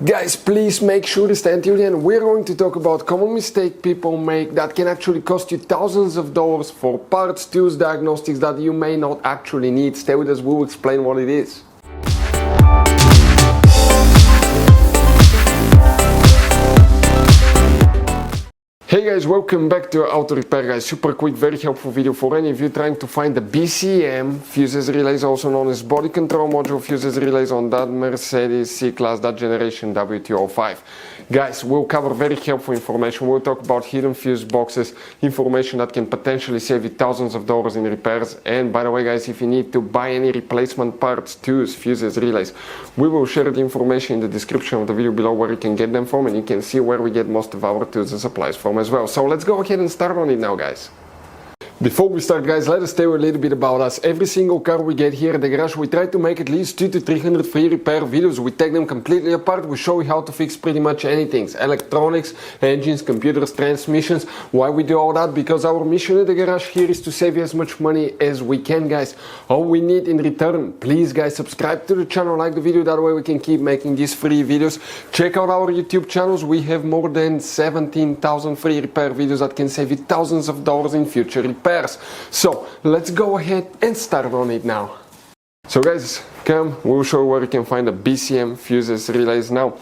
Guys, please make sure to stay until the end. We're going to talk about common mistake people make that can actually cost you thousands of dollars for parts, tools, diagnostics that you may not actually need. Stay with us, we'll explain what it is. Hey guys, welcome back to Auto Repair guys. Super quick, very helpful video for any of you trying to find the BCM fuses relays, also known as body control module fuses relays on that Mercedes C-Class, that generation W205. Guys, we'll cover very helpful information. We'll talk about hidden fuse boxes, information that can potentially save you thousands of dollars in repairs. And by the way guys, if you need to buy any replacement parts, tools, fuses, relays, we will share the information in the description of the video below where you can get them from, and you can see where we get most of our tools and supplies from as well. So let's go ahead and start on it now guys. Before we start guys, let us tell you a little bit about us. Every single car we get here at the garage, we try to make at least 200 to 300 free repair videos. We take them completely apart, we show you how to fix pretty much anything. Electronics, engines, computers, transmissions. Why we do all that? Because our mission at the garage here is to save you as much money as we can guys. All we need in return, please guys, subscribe to the channel, like the video, that way we can keep making these free videos. Check out our YouTube channels, we have more than 17,000 free repair videos that can save you thousands of dollars in future repairs. So let's go ahead and start on it now. So guys, come, we'll show you where you can find the BCM fuses relays. Now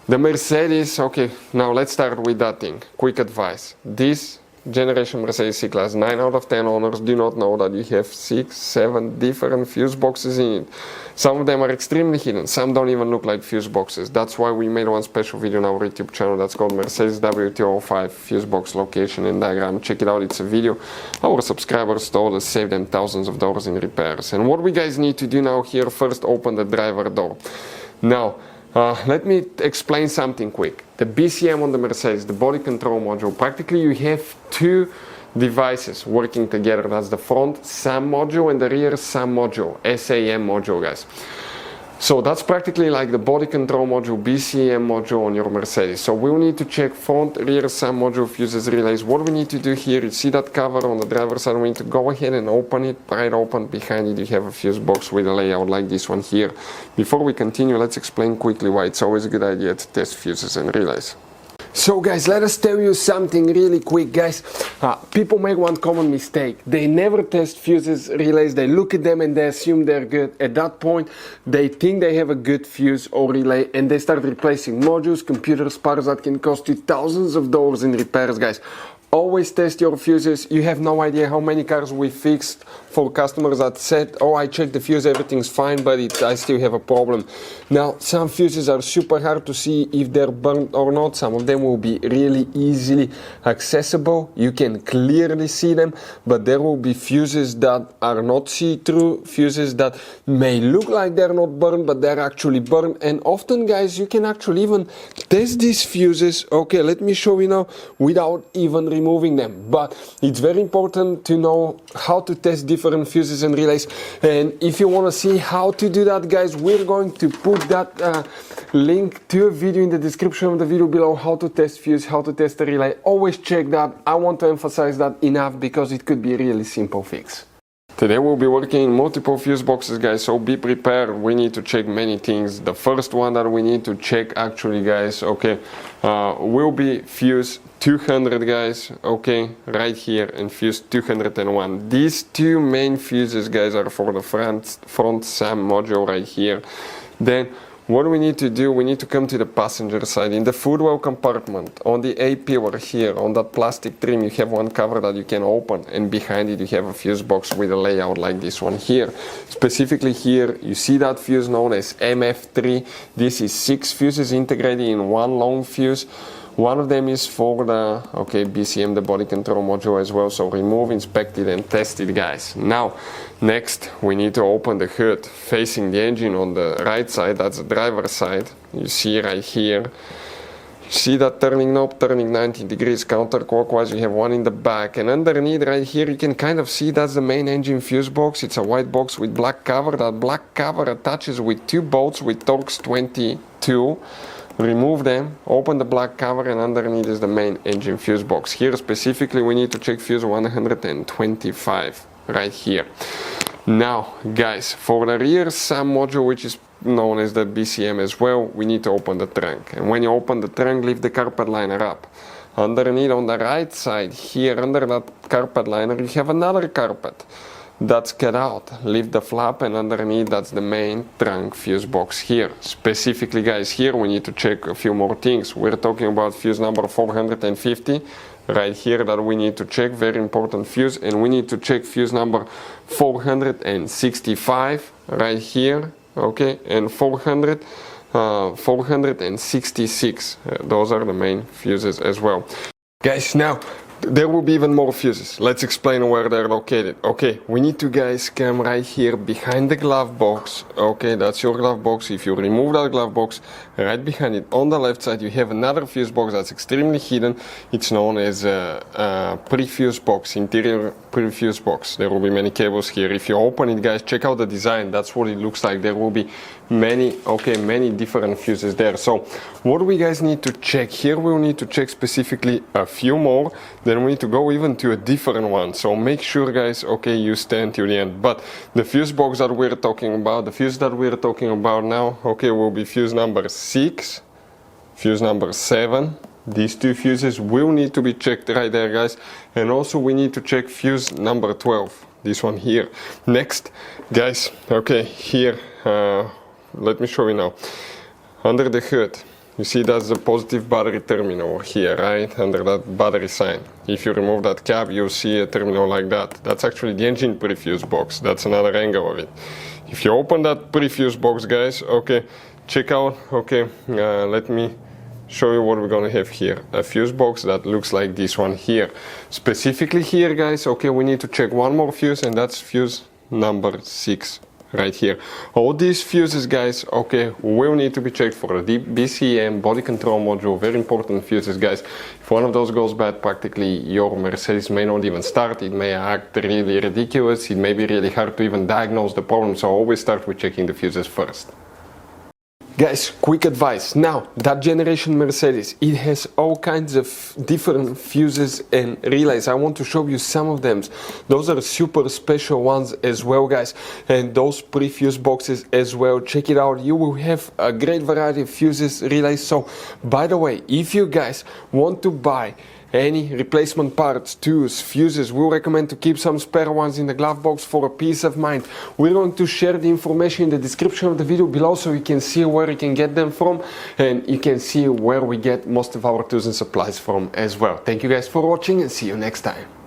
the Mercedes, okay, now let's start with that thing. Quick advice, this generation Mercedes C-Class, 9 out of 10 owners do not know that you have 6-7 different fuse boxes in it. Some of them are extremely hidden, some don't even look like fuse boxes. That's why we made one special video on our YouTube channel that's called Mercedes W205 fuse box location and diagram. Check it out, it's a video our subscribers told us save them thousands of dollars in repairs. And what we guys need to do now here, first open the driver door. Now let me explain something quick. The BCM on the Mercedes, the body control module, practically you have two devices working together. That's the front SAM module and the rear SAM module, SAM module guys. So that's practically like the body control module, BCM module on your Mercedes. So we'll need to check front, rear, SAM module, fuses, relays. What we need to do here, you see that cover on the driver's side, we need to go ahead and open it, pry it open. Behind it you have a fuse box with a layout like this one here. Before we continue, let's explain quickly why it's always a good idea to test fuses and relays. So guys, let us tell you something really quick guys. People make one common mistake. They never test fuses, relays, they look at them and they assume they're good. At that point, they think they have a good fuse or relay and they start replacing modules, computers, parts that can cost you thousands of dollars in repairs guys. Always test your fuses. You have no idea how many cars we fixed for customers that said, oh, I checked the fuse, everything's fine, but I still have a problem. Now, some fuses are super hard to see if they're burnt or not. Some of them will be really easily accessible. You can clearly see them, but there will be fuses that are not see-through, fuses that may look like they're not burned, but they're actually burned. And often, guys, you can actually even test these fuses. Okay, let me show you now without even removing them. But it's very important to know how to test different fuses and relays, and if you want to see how to do that guys, we're going to put that link to a video in the description of the video below, how to test fuse, how to test a relay. Always check that. I want to emphasize that enough because it could be a really simple fix. Today we'll be working in multiple fuse boxes guys, so be prepared. We need to check many things. The first one that we need to check actually guys, okay, will be fuse 200 guys, okay, right here, and fuse 201. These two main fuses guys are for the front SAM module right here. Then what we need to do, we need to come to the passenger side. In the footwell compartment, on the A pillar here, on that plastic trim, you have one cover that you can open, and behind it you have a fuse box with a layout like this one here. Specifically here, you see that fuse known as MF3. This is 6 fuses integrated in one long fuse. One of them is for the, okay, BCM, the body control module as well. So remove, inspect it and test it guys. Now, next we need to open the hood facing the engine on the right side, that's the driver's side. You see right here, see that turning knob, turning 90 degrees counterclockwise. You have one in the back, and underneath right here you can kind of see that's the main engine fuse box. It's a white box with black cover. That black cover attaches with 2 bolts with Torx 22. Remove them, open the black cover, and underneath is the main engine fuse box. Here specifically we need to check fuse 125 right here. Now guys, for the rear SAM module, which is known as the BCM as well, we need to open the trunk. And when you open the trunk, leave the carpet liner up. Underneath on the right side here, under that carpet liner, you have another carpet that's cut out. Leave the flap, and underneath that's the main trunk fuse box here. Specifically, guys, here we need to check a few more things. We're talking about fuse number 450 right here that we need to check, very important fuse, and we need to check fuse number 465 right here, okay, and 466. Those are the main fuses as well. Guys, now there will be even more fuses. Let's explain where they're located. Okay, we need to, guys, come right here behind the glove box. Okay, that's your glove box. If you remove that glove box, right behind it on the left side, you have another fuse box that's extremely hidden. It's known as a pre-fuse box, interior pre-fuse box. There will be many cables here. If you open it, guys, check out the design. That's what it looks like. There will be many different fuses there. So what do we, guys, need to check here? We will need to check specifically a few more. Then we need to go even to a different one. So make sure, guys, okay, you stand till the end. But the fuse box that we're talking about, the fuse that we're talking about now, okay, will be fuse number 6, fuse number 7. These two fuses will need to be checked right there, guys. And also we need to check fuse number 12, this one here. Next, guys, okay, here, let me show you now. Under the hood, you see that's the positive battery terminal here, right? Under that battery sign. If you remove that cap, you'll see a terminal like that. That's actually the engine pre-fuse box. That's another angle of it. If you open that pre-fuse box, guys, okay, check out, okay, let me show you what we're gonna have here. A fuse box that looks like this one here. Specifically here, guys, okay, we need to check one more fuse, and that's fuse number 6. Right here. All these fuses, guys, okay, will need to be checked for the BCM body control module. Very important fuses, guys. If one of those goes bad, practically your Mercedes may not even start. It may act really ridiculous. It may be really hard to even diagnose the problem. So always start with checking the fuses first. Guys, quick advice. Now, that generation Mercedes, it has all kinds of different fuses and relays. I want to show you some of them. Those are super special ones as well, guys. And those pre-fuse boxes as well. Check it out. You will have a great variety of fuses, relays. So, by the way, if you guys want to buy any replacement parts, tools, fuses, we'll recommend to keep some spare ones in the glove box for a peace of mind. We're going to share the information in the description of the video below so you can see where you can get them from, and you can see where we get most of our tools and supplies from as well. Thank you guys for watching, and see you next time.